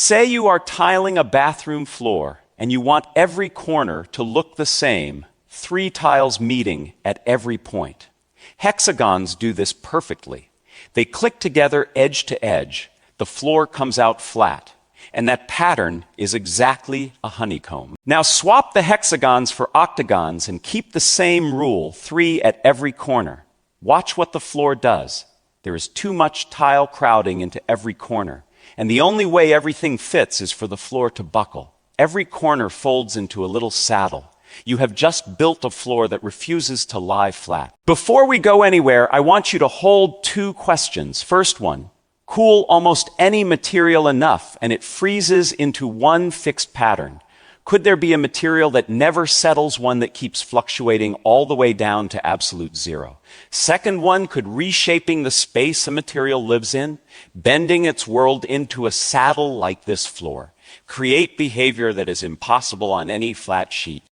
Say you are tiling a bathroom floor and you want every corner to look the same, 3 tiles meeting at every point. Hexagons do this perfectly. They click together edge to edge. The floor comes out flat. And that pattern is exactly a honeycomb. Now swap the hexagons for octagons and keep the same rule, 3 at every corner. Watch what the floor does. There is too much tile crowding into every corner. And the only way everything fits is for the floor to buckle. Every corner folds into a little saddle. You have just built a floor that refuses to lie flat. Before we go anywhere, I want you to hold 2 questions. First one, cool almost any material enough and it freezes into one fixed pattern. Could there be a material that never settles, one that keeps fluctuating all the way down to absolute zero? Second one, could reshaping the space a material lives in, bending its world into a saddle like this floor, create behavior that is impossible on any flat sheet?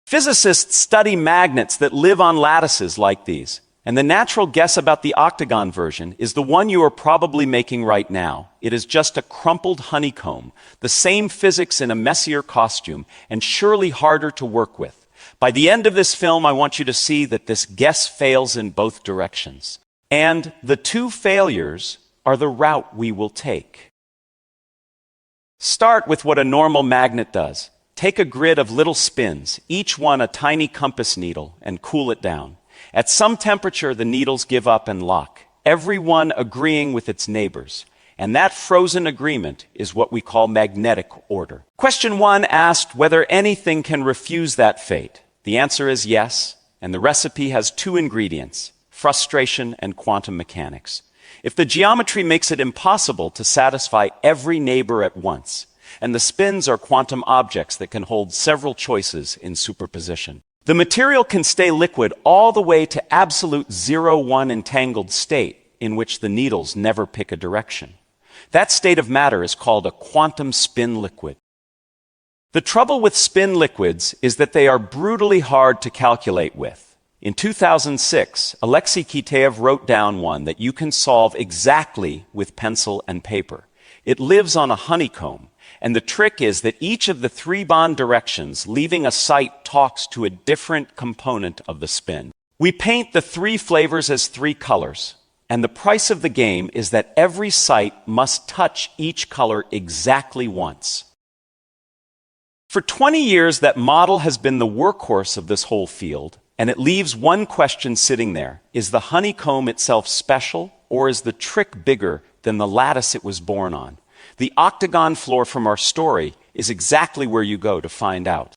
Physicists study magnets that live on lattices like these. And the natural guess about the octagon version is the one you are probably making right now. It is just a crumpled honeycomb, the same physics in a messier costume, and surely harder to work with. By the end of this film, I want you to see that this guess fails in both directions. And the 2 failures are the route we will take. Start with what a normal magnet does. Take a grid of little spins, each one a tiny compass needle, and cool it down. At some temperature, the needles give up and lock, every one agreeing with its neighbors. And that frozen agreement is what we call magnetic order. Question 1 asked whether anything can refuse that fate. The answer is yes, and the recipe has 2 ingredients, frustration and quantum mechanics. If the geometry makes it impossible to satisfy every neighbor at once, and the spins are quantum objects that can hold several choices in superposition, the material can stay liquid all the way to absolute 0-1 entangled state in which the needles never pick a direction. That state of matter is called a quantum spin liquid. The trouble with spin liquids is that they are brutally hard to calculate with. In 2006, Alexei Kitaev wrote down one that you can solve exactly with pencil and paper. It lives on a honeycomb. And the trick is that each of the 3 bond directions leaving a site talks to a different component of the spin. We paint the 3 flavors as 3 colors, and the price of the game is that every site must touch each color exactly once. For 20 years, that model has been the workhorse of this whole field, and it leaves one question sitting there. Is the honeycomb itself special, or is the trick bigger than the lattice it was born on? The octagon floor from our story is exactly where you go to find out.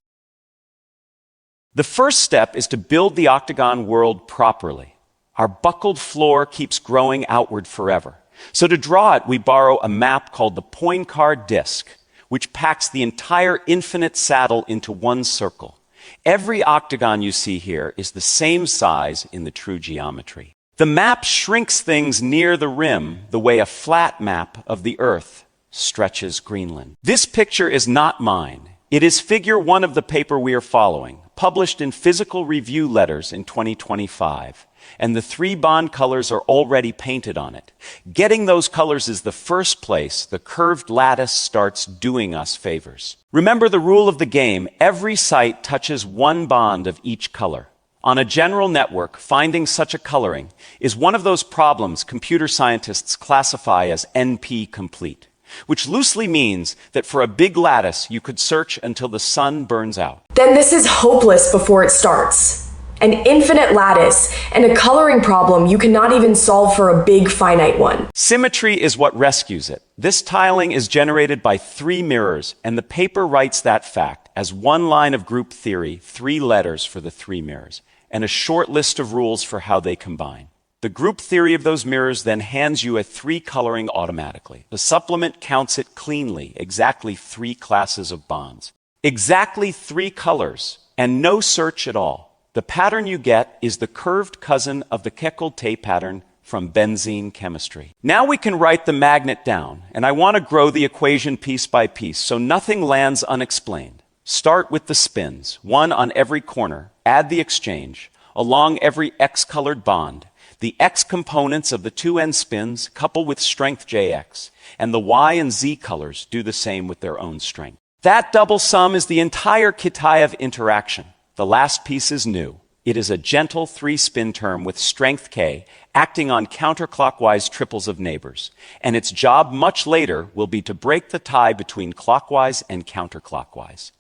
The first step is to build the octagon world properly. Our buckled floor keeps growing outward forever. So to draw it, we borrow a map called the Poincare disk, which packs the entire infinite saddle into one circle. Every octagon you see here is the same size in the true geometry. The map shrinks things near the rim the way a flat map of the Earth stretches Greenland. This picture is not mine. It is figure 1 of the paper we are following, published in Physical Review Letters in 2025. And the 3 bond colors are already painted on it. Getting those colors is the first place the curved lattice starts doing us favors. Remember the rule of the game: every site touches 1 bond of each color. On a general network, finding such a coloring is one of those problems computer scientists classify as NP-complete, which loosely means that for a big lattice, you could search until the sun burns out. Then this is hopeless before it starts. An infinite lattice and a coloring problem you cannot even solve for a big finite one. Symmetry is what rescues it. This tiling is generated by 3 mirrors, and the paper writes that fact as 1 line of group theory, 3 letters for the 3 mirrors, and a short list of rules for how they combine. The group theory of those mirrors then hands you a 3 coloring automatically. The supplement counts it cleanly, exactly 3 classes of bonds. Exactly 3 colors, and no search at all. The pattern you get is the curved cousin of the Kekulé pattern from benzene chemistry. Now we can write the magnet down, and I want to grow the equation piece by piece so nothing lands unexplained. Start with the spins, 1 on every corner, add the exchange, along every X-colored bond. The x components of the two end spins couple with strength Jx, and the y and z colors do the same with their own strength. That double sum is the entire Kitaev interaction. The last piece is new. It is a gentle three-spin term with strength k acting on counterclockwise triples of neighbors, and its job much later will be to break the tie between clockwise and counterclockwise.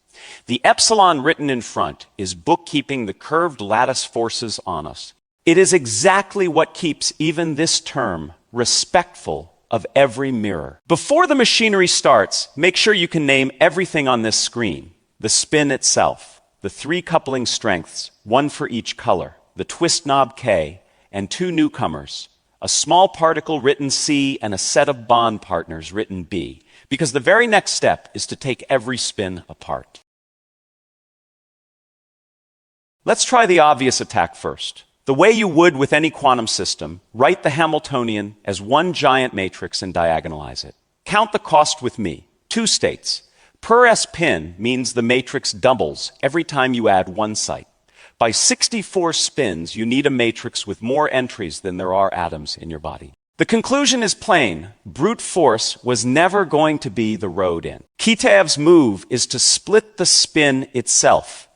The epsilon written in front is bookkeeping the curved lattice forces on us. It is exactly what keeps even this term respectful of every mirror. Before the machinery starts, make sure you can name everything on this screen: the spin itself, the three coupling strengths, one for each color, the twist knob K, and two newcomers, a small particle written C and a set of bond partners written B, because the very next step is to take every spin apart. Let's try the obvious attack first. The way you would with any quantum system, write the Hamiltonian as one giant matrix and diagonalize it. Count the cost with me. 2 states. Per spin means the matrix doubles every time you add one site. By 64 spins, you need a matrix with more entries than there are atoms in your body. The conclusion is plain. Brute force was never going to be the road in. Kitaev's move is to split the spin itself.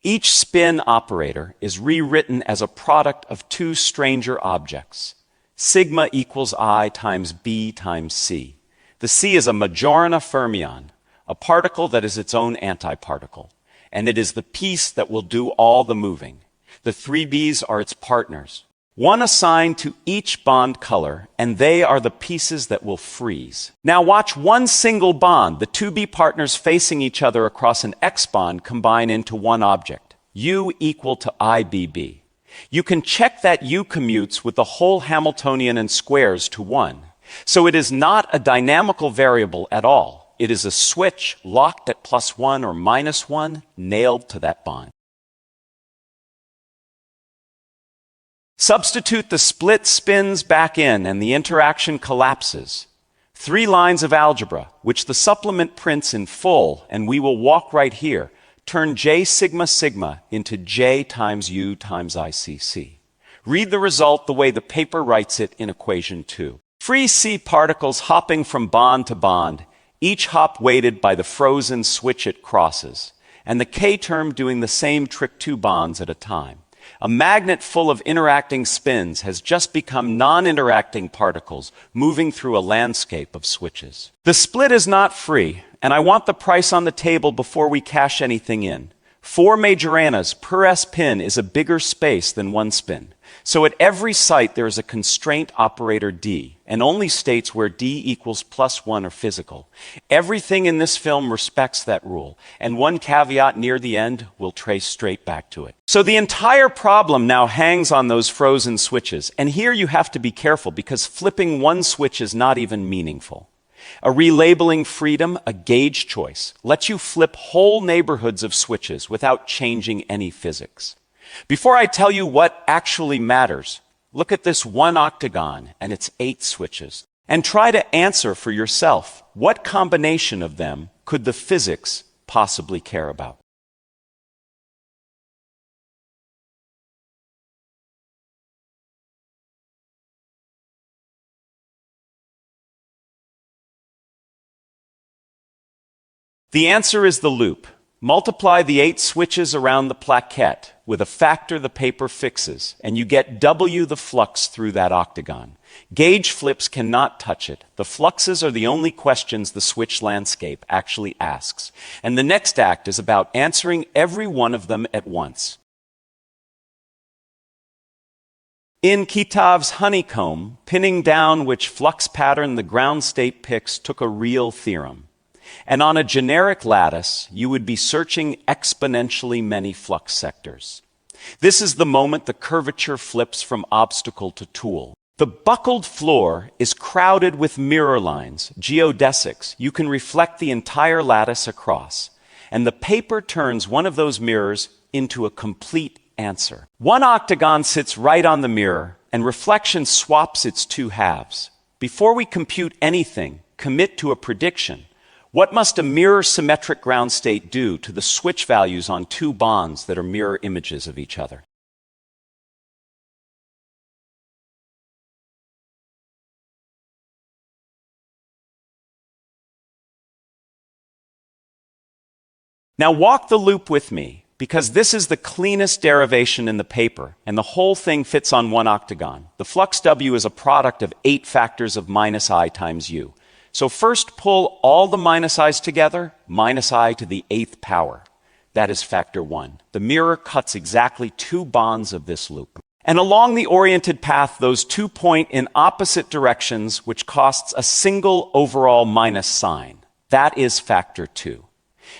Each spin operator is rewritten as a product of two stranger objects. Sigma equals I times B times C. The C is a Majorana fermion, a particle that is its own antiparticle, and it is the piece that will do all the moving. The 3 Bs are its partners, one assigned to each bond color, and they are the pieces that will freeze. Now watch one single bond, the 2B partners facing each other across an X bond, combine into one object, U equal to IBB. You can check that U commutes with the whole Hamiltonian and squares to 1. So it is not a dynamical variable at all. It is a switch locked at +1 or -1, nailed to that bond. Substitute the split spins back in and the interaction collapses. 3 lines of algebra, which the supplement prints in full, and we will walk right here, turn J sigma sigma into J times U times ICC. Read the result the way the paper writes it in equation 2. Free C particles hopping from bond to bond, each hop weighted by the frozen switch it crosses, and the K term doing the same trick 2 bonds at a time. A magnet full of interacting spins has just become non-interacting particles moving through a landscape of switches. The split is not free, and I want the price on the table before we cash anything in. 4 Majoranas per spin is a bigger space than 1 spin. So at every site there is a constraint operator D, and only states where D equals +1 are physical. Everything in this film respects that rule, and one caveat near the end will trace straight back to it. So the entire problem now hangs on those frozen switches, and here you have to be careful because flipping one switch is not even meaningful. A relabeling freedom, a gauge choice, lets you flip whole neighborhoods of switches without changing any physics. Before I tell you what actually matters, look at this one octagon and its 8 switches, and try to answer for yourself what combination of them could the physics possibly care about. The answer is the loop. Multiply the 8 switches around the plaquette with a factor the paper fixes, and you get W the flux through that octagon. Gauge flips cannot touch it. The fluxes are the only questions the switch landscape actually asks. And the next act is about answering every one of them at once. In Kitaev's honeycomb, pinning down which flux pattern the ground state picks took a real theorem. And on a generic lattice, you would be searching exponentially many flux sectors. This is the moment the curvature flips from obstacle to tool. The buckled floor is crowded with mirror lines, geodesics. You can reflect the entire lattice across, and the paper turns one of those mirrors into a complete answer. One octagon sits right on the mirror, and reflection swaps its 2 halves. Before we compute anything, commit to a prediction. What must a mirror symmetric ground state do to the switch values on 2 bonds that are mirror images of each other? Now walk the loop with me, because this is the cleanest derivation in the paper, and the whole thing fits on one octagon. The flux W is a product of 8 factors of minus I times U. So first pull all the minus i's together, minus I to the 8th power. That is factor 1. The mirror cuts exactly 2 bonds of this loop. And along the oriented path, those 2 point in opposite directions, which costs a single overall minus sign. That is factor 2.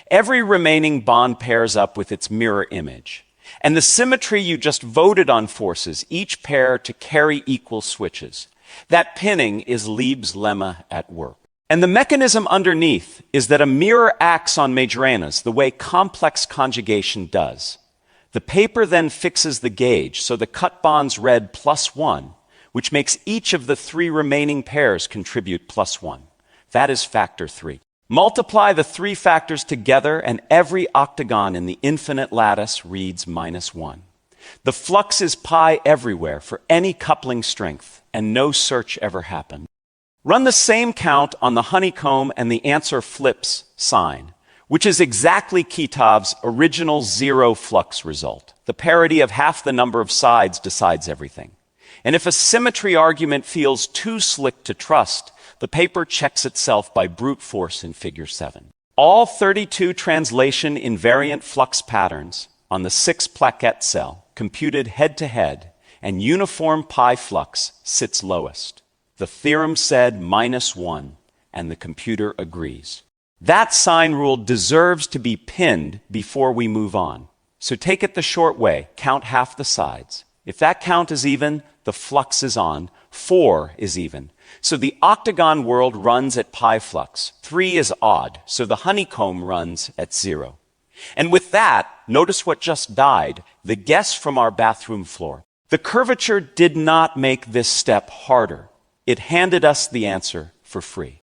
Every remaining bond pairs up with its mirror image. And the symmetry you just voted on forces each pair to carry equal switches. That pinning is Lieb's lemma at work. And the mechanism underneath is that a mirror acts on Majoranas the way complex conjugation does. The paper then fixes the gauge so the cut bonds read +1, which makes each of the 3 remaining pairs contribute +1. That is factor 3. Multiply the 3 factors together and every octagon in the infinite lattice reads -1. The flux is pi everywhere for any coupling strength, and no search ever happened. Run the same count on the honeycomb and the answer flips sign, which is exactly Kitaev's original 0 flux result. The parity of half the number of sides decides everything. And if a symmetry argument feels too slick to trust, the paper checks itself by brute force in figure 7. All 32 translation invariant flux patterns on the 6 plaquette cell, computed head-to-head, and uniform pi flux sits lowest. The theorem said -1, and the computer agrees. That sign rule deserves to be pinned before we move on. So take it the short way, count half the sides. If that count is even, the flux is on. 4 is even. So the octagon world runs at pi flux. 3 is odd, so the honeycomb runs at 0. And with that, notice what just died, the guess from our bathroom floor. The curvature did not make this step harder. It handed us the answer for free.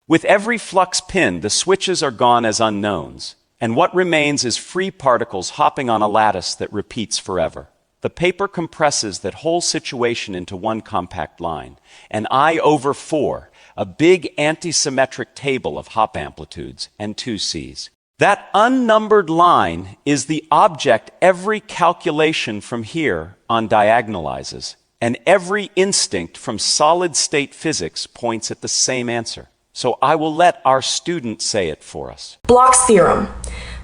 With every flux pinned, the switches are gone as unknowns, and what remains is free particles hopping on a lattice that repeats forever. The paper compresses that whole situation into one compact line, and I over 4, a big anti-symmetric table of hop amplitudes, and 2 C's. That unnumbered line is the object every calculation from here on diagonalizes, and every instinct from solid-state physics points at the same answer. So I will let our student say it for us. Bloch's theorem.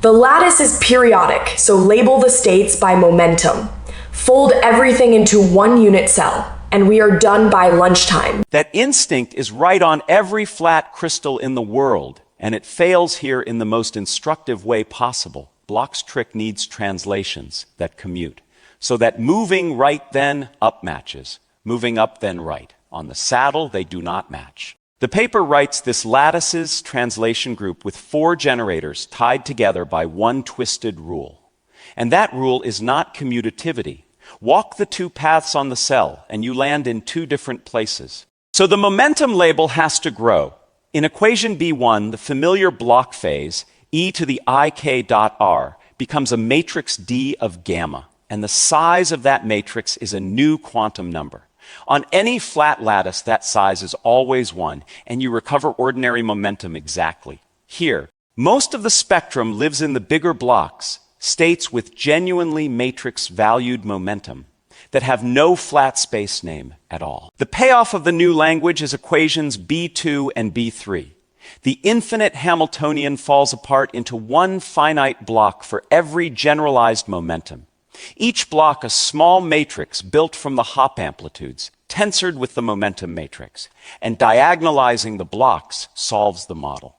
The lattice is periodic, so label the states by momentum. Fold everything into one unit cell, and we are done by lunchtime. That instinct is right on every flat crystal in the world, and it fails here in the most instructive way possible. Bloch's trick needs translations that commute, so that moving right then up matches, moving up then right. On the saddle, they do not match. The paper writes this lattices translation group with 4 generators tied together by one twisted rule. And that rule is not commutativity. Walk the 2 paths on the cell, and you land in 2 different places. So the momentum label has to grow. In equation B1, the familiar Bloch phase, e to the ik dot r, becomes a matrix D of gamma, and the size of that matrix is a new quantum number. On any flat lattice, that size is always 1, and you recover ordinary momentum exactly. Here, most of the spectrum lives in the bigger blocks, states with genuinely matrix-valued momentum that have no flat space name at all. The payoff of the new language is equations B2 and B3. The infinite Hamiltonian falls apart into one finite block for every generalized momentum. Each block a small matrix built from the hop amplitudes, tensored with the momentum matrix, and diagonalizing the blocks solves the model.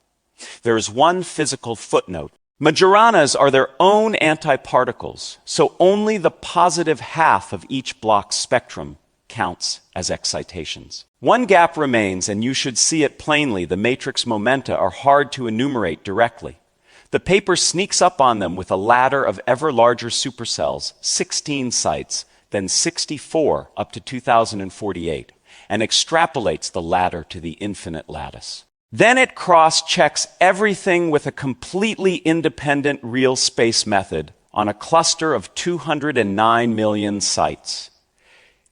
There is one physical footnote. Majoranas are their own antiparticles, so only the positive half of each block's spectrum counts as excitations. One gap remains, and you should see it plainly. The matrix momenta are hard to enumerate directly. The paper sneaks up on them with a ladder of ever larger supercells, 16 sites, then 64 up to 2048, and extrapolates the ladder to the infinite lattice. Then it cross-checks everything with a completely independent real space method on a cluster of 209 million sites.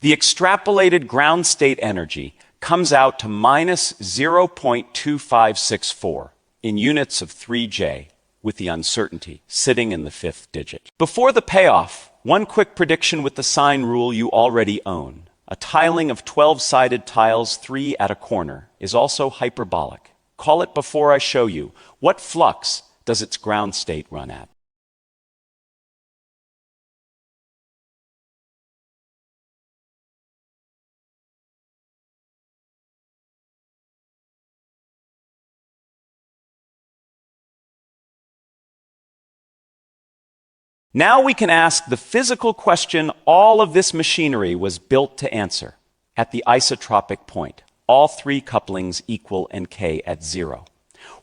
The extrapolated ground state energy comes out to minus 0.2564 in units of 3J, with the uncertainty sitting in the fifth digit. Before the payoff, one quick prediction with the sine rule you already own. A tiling of 12-sided tiles, 3 at a corner, is also hyperbolic. Call it before I show you. What flux does its ground state run at? Now we can ask the physical question all of this machinery was built to answer. At the isotropic point, all 3 couplings equal nk at 0.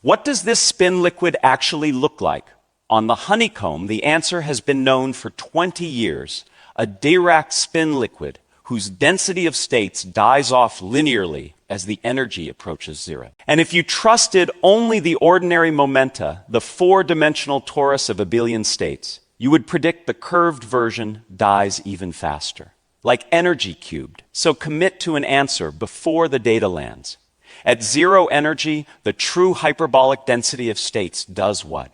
What does this spin liquid actually look like? On the honeycomb, the answer has been known for 20 years, a derived spin liquid whose density of states dies off linearly as the energy approaches 0. And if you trusted only the ordinary momenta, the 4-dimensional torus of abelian states, you would predict the curved version dies even faster, like energy cubed. So commit to an answer before the data lands. At 0 energy, the true hyperbolic density of states does what?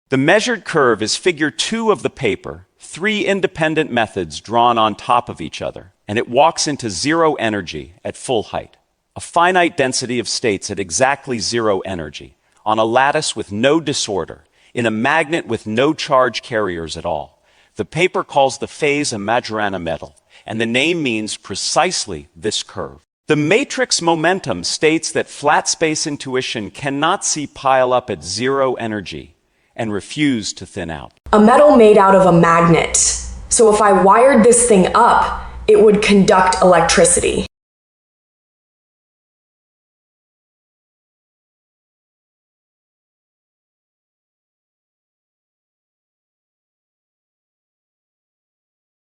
The measured curve is figure 2 of the paper, 3 independent methods drawn on top of each other, and it walks into 0 energy at full height. A finite density of states at exactly 0 energy, on a lattice with no disorder, in a magnet with no charge carriers at all. The paper calls the phase a Majorana metal, and the name means precisely this curve. The matrix momentum states that flat space intuition cannot see pile up at 0 energy and refuse to thin out. A metal made out of a magnet. So if I wired this thing up, it would conduct electricity.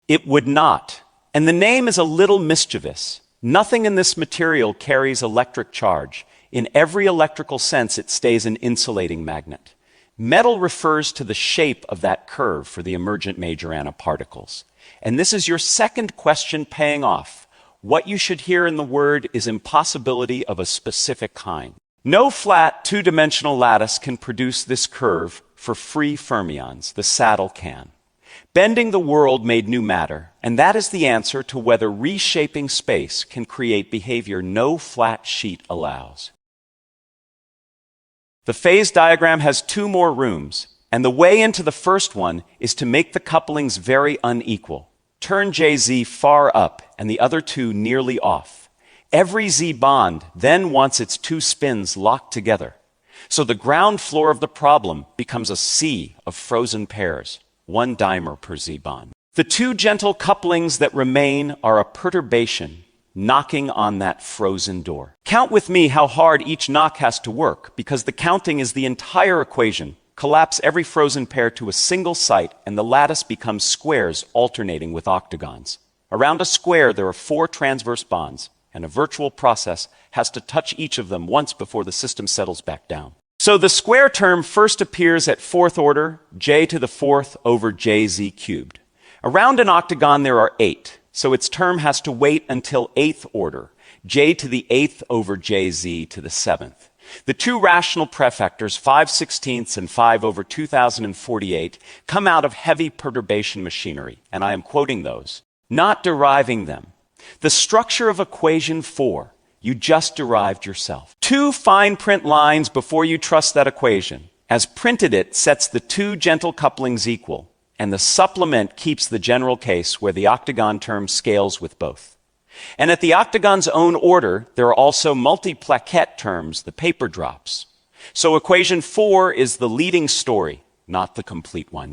It would not. And the name is a little mischievous. Nothing in this material carries electric charge. In every electrical sense, it stays an insulating magnet. Metal refers to the shape of that curve for the emergent Majorana particles. And this is your second question paying off. What you should hear in the word is impossibility of a specific kind. No flat, 2-dimensional lattice can produce this curve for free fermions. The saddle can. Bending the world made new matter, and that is the answer to whether reshaping space can create behavior no flat sheet allows. The phase diagram has 2 more rooms, and the way into the first one is to make the couplings very unequal. Turn JZ far up and the other 2 nearly off. Every Z bond then wants its 2 spins locked together. So the ground floor of the problem becomes a sea of frozen pairs. 1 dimer per Z bond. The 2 gentle couplings that remain are a perturbation knocking on that frozen door. Count with me how hard each knock has to work, because the counting is the entire equation. Collapse every frozen pair to a single site, and the lattice becomes squares alternating with octagons. Around a square, there are 4 transverse bonds, and a virtual process has to touch each of them once before the system settles back down. So the square term first appears at 4th order, j to the 4th over jz cubed. Around an octagon there are 8, so its term has to wait until 8th order, j to the 8th over jz to the 7th. The 2 rational prefactors, 5/16 and 5 over 2048, come out of heavy perturbation machinery, and I am quoting those, not deriving them. The structure of equation 4, you just derived yourself. 2 fine print lines before you trust that equation. As printed it sets the 2 gentle couplings equal, and the supplement keeps the general case where the octagon term scales with both. And at the octagon's own order, there are also multi-plaquette terms, the paper drops. So equation 4 is the leading story, not the complete one.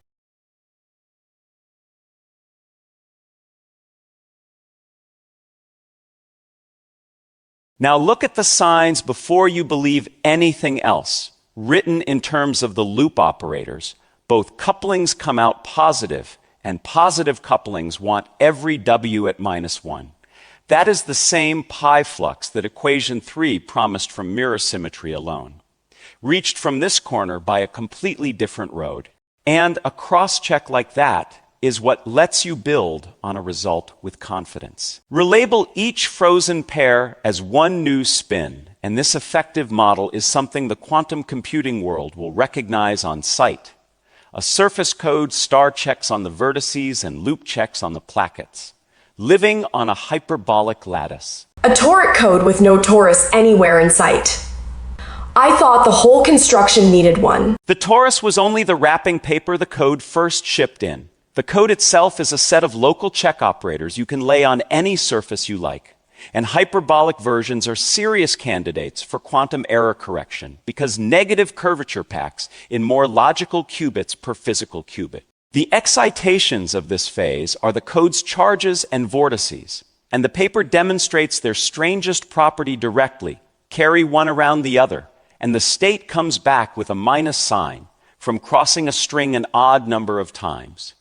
Now look at the signs before you believe anything else. Written in terms of the loop operators, both couplings come out positive, and positive couplings want every W at -1. That is the same pi flux that equation 3 promised from mirror symmetry alone, reached from this corner by a completely different road. And a cross-check like that is what lets you build on a result with confidence. Relabel each frozen pair as one new spin, and this effective model is something the quantum computing world will recognize on sight. A surface code star checks on the vertices and loop checks on the plackets, living on a hyperbolic lattice. A toric code with no torus anywhere in sight. I thought the whole construction needed one. The torus was only the wrapping paper the code first shipped in. The code itself is a set of local check operators you can lay on any surface you like. And hyperbolic versions are serious candidates for quantum error correction because negative curvature packs in more logical qubits per physical qubit. The excitations of this phase are the code's charges and vortices, and the paper demonstrates their strangest property directly. Carry one around the other, and the state comes back with a minus sign from crossing a string an odd number of times.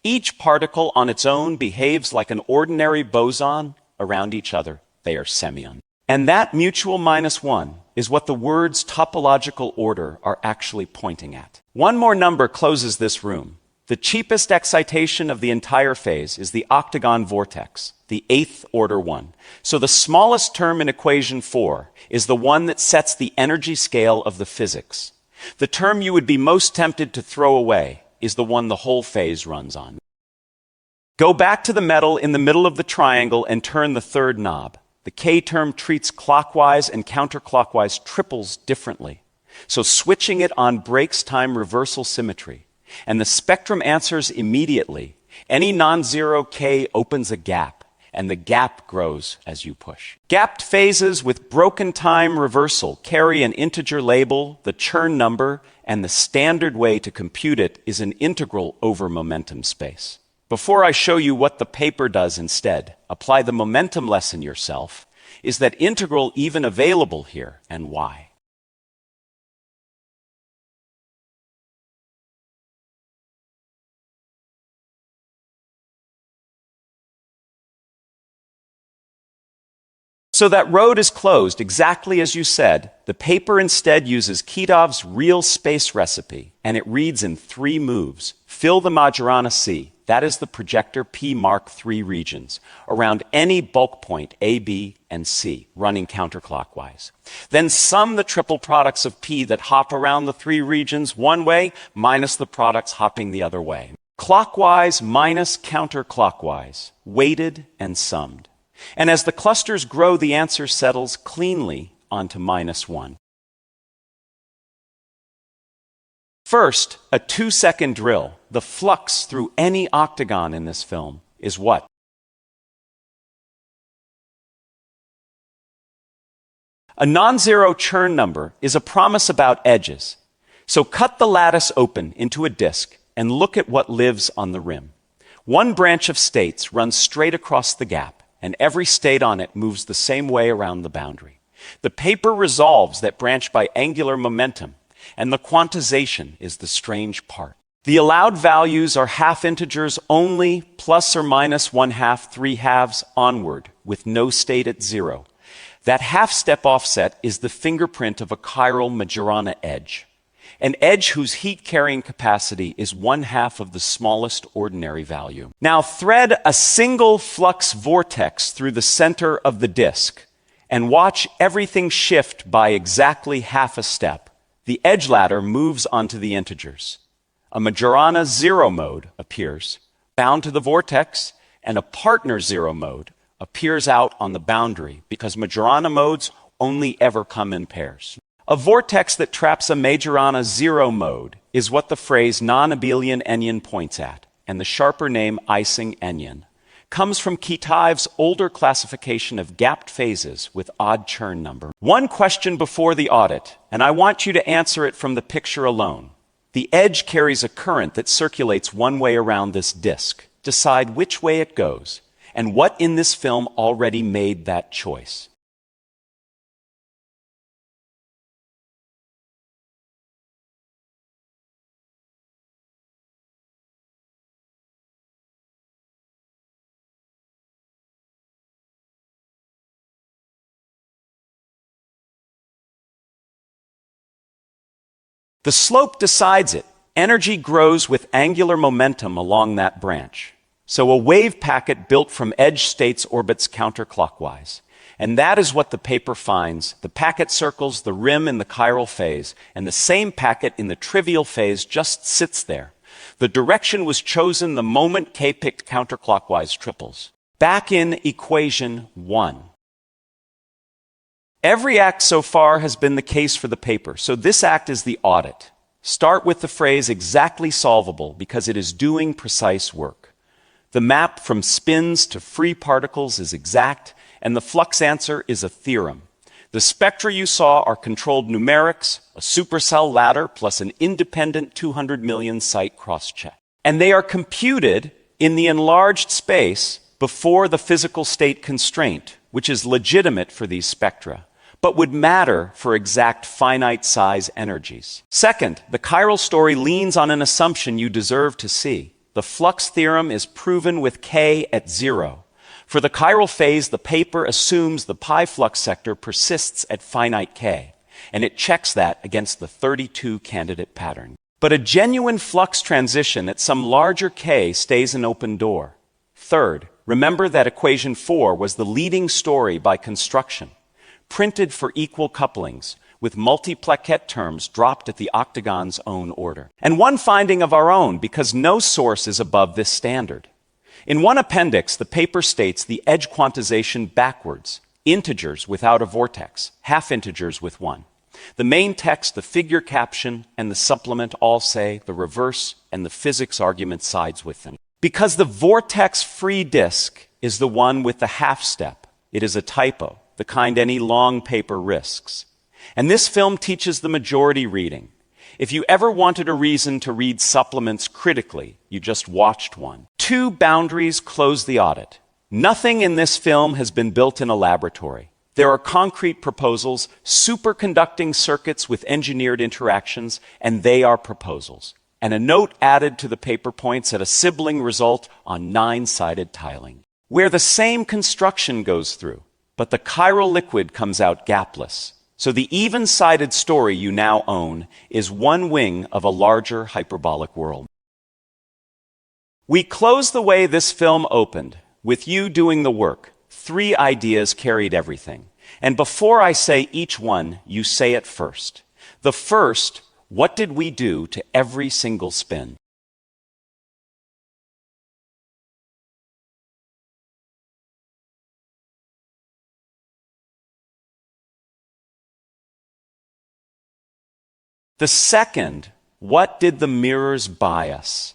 Each particle on its own behaves like an ordinary boson. Around each other, they are semyon. And that mutual -1 is what the words topological order are actually pointing at. One more number closes this room. The cheapest excitation of the entire phase is the octagon vortex, the 8th order one. So the smallest term in equation 4 is the one that sets the energy scale of the physics. The term you would be most tempted to throw away is the one the whole phase runs on. Go back to the metal in the middle of the triangle and turn the third knob. The K term treats clockwise and counterclockwise triples differently. So switching it on breaks time reversal symmetry. And the spectrum answers immediately. Any non-zero K opens a gap, and the gap grows as you push. Gapped phases with broken time reversal carry an integer label, the Chern number, and the standard way to compute it is an integral over momentum space. Before I show you what the paper does instead, apply the momentum lesson yourself. Is that integral even available here, and why? So that road is closed exactly as you said. The paper instead uses Kitaev's real space recipe, and it reads in 3 moves. Fill the Majorana C. That is the projector P Mark III regions, around any bulk point A, B, and C, running counterclockwise. Then sum the triple products of P that hop around the 3 regions one way, minus the products hopping the other way. Clockwise minus counterclockwise, weighted and summed. And as the clusters grow, the answer settles cleanly onto -1. First, a 2-second drill. The flux through any octagon in this film is what? A non-zero Chern number is a promise about edges. So cut the lattice open into a disk and look at what lives on the rim. One branch of states runs straight across the gap, and every state on it moves the same way around the boundary. The paper resolves that branch by angular momentum, and the quantization is the strange part. The allowed values are half integers only, plus or minus 1/2, 3/2 onward, with no state at 0. That half-step offset is the fingerprint of a chiral Majorana edge, an edge whose heat-carrying capacity is 1/2 of the smallest ordinary value. Now thread a single flux vortex through the center of the disk, and watch everything shift by exactly half a step. The edge ladder moves onto the integers. A Majorana 0 mode appears, bound to the vortex, and a partner 0 mode appears out on the boundary because Majorana modes only ever come in pairs. A vortex that traps a Majorana 0 mode is what the phrase non-abelian enyon points at, and the sharper name Ising enyon comes from Kitaev's older classification of gapped phases with odd Chern number. One question before the audit, and I want you to answer it from the picture alone. The edge carries a current that circulates one way around this disk. Decide which way it goes, and what in this film already made that choice. The slope decides it. Energy grows with angular momentum along that branch. So a wave packet built from edge states orbits counterclockwise. And that is what the paper finds. The packet circles the rim in the chiral phase, and the same packet in the trivial phase just sits there. The direction was chosen the moment K picked counterclockwise triples. Back in equation 1. Every act so far has been the case for the paper, so this act is the audit. Start with the phrase exactly solvable because it is doing precise work. The map from spins to free particles is exact, and the flux answer is a theorem. The spectra you saw are controlled numerics, a supercell ladder, plus an independent 200 million site cross-check. And they are computed in the enlarged space before the physical state constraint, which is legitimate for these spectra, but would matter for exact finite size energies. Second, the chiral story leans on an assumption you deserve to see. The flux theorem is proven with K at 0. For the chiral phase, the paper assumes the pi flux sector persists at finite K, and it checks that against the 32 candidate pattern. But a genuine flux transition at some larger K stays an open door. Third, remember that equation 4 was the leading story by construction, printed for equal couplings, with multipliquette terms dropped at the octagon's own order. And one finding of our own, because no source is above this standard. In one appendix, the paper states the edge quantization backwards, integers without a vortex, half integers with one. The main text, the figure caption, and the supplement all say the reverse, and the physics argument sides with them. Because the vortex-free disk is the one with the half step, it is a typo, the kind any long paper risks. And this film teaches the majority reading. If you ever wanted a reason to read supplements critically, you just watched one. 2 boundaries close the audit. Nothing in this film has been built in a laboratory. There are concrete proposals, superconducting circuits with engineered interactions, and they are proposals. And a note added to the paper points at a sibling result on 9-sided tiling, where the same construction goes through, but the chiral liquid comes out gapless. So the even-sided story you now own is one wing of a larger hyperbolic world. We close the way this film opened, with you doing the work. 3 ideas carried everything. And before I say each one, you say it first. The first, what did we do to every single spin? The second, what did the mirrors buy us?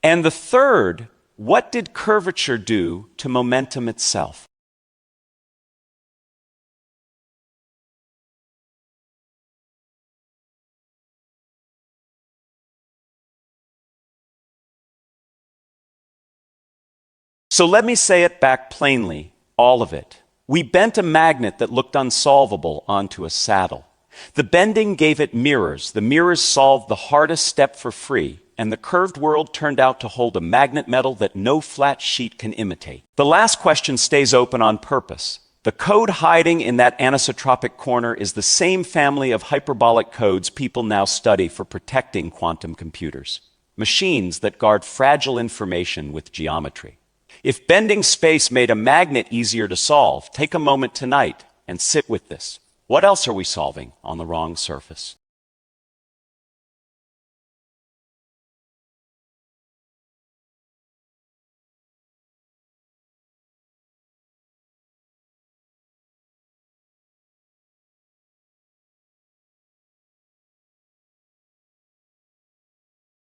And the third, what did curvature do to momentum itself? So let me say it back plainly, all of it. We bent a magnet that looked unsolvable onto a saddle. The bending gave it mirrors. The mirrors solved the hardest step for free, and the curved world turned out to hold a magnet metal that no flat sheet can imitate. The last question stays open on purpose. The code hiding in that anisotropic corner is the same family of hyperbolic codes people now study for protecting quantum computers. Machines that guard fragile information with geometry. If bending space made a magnet easier to solve, take a moment tonight and sit with this. What else are we solving on the wrong surface?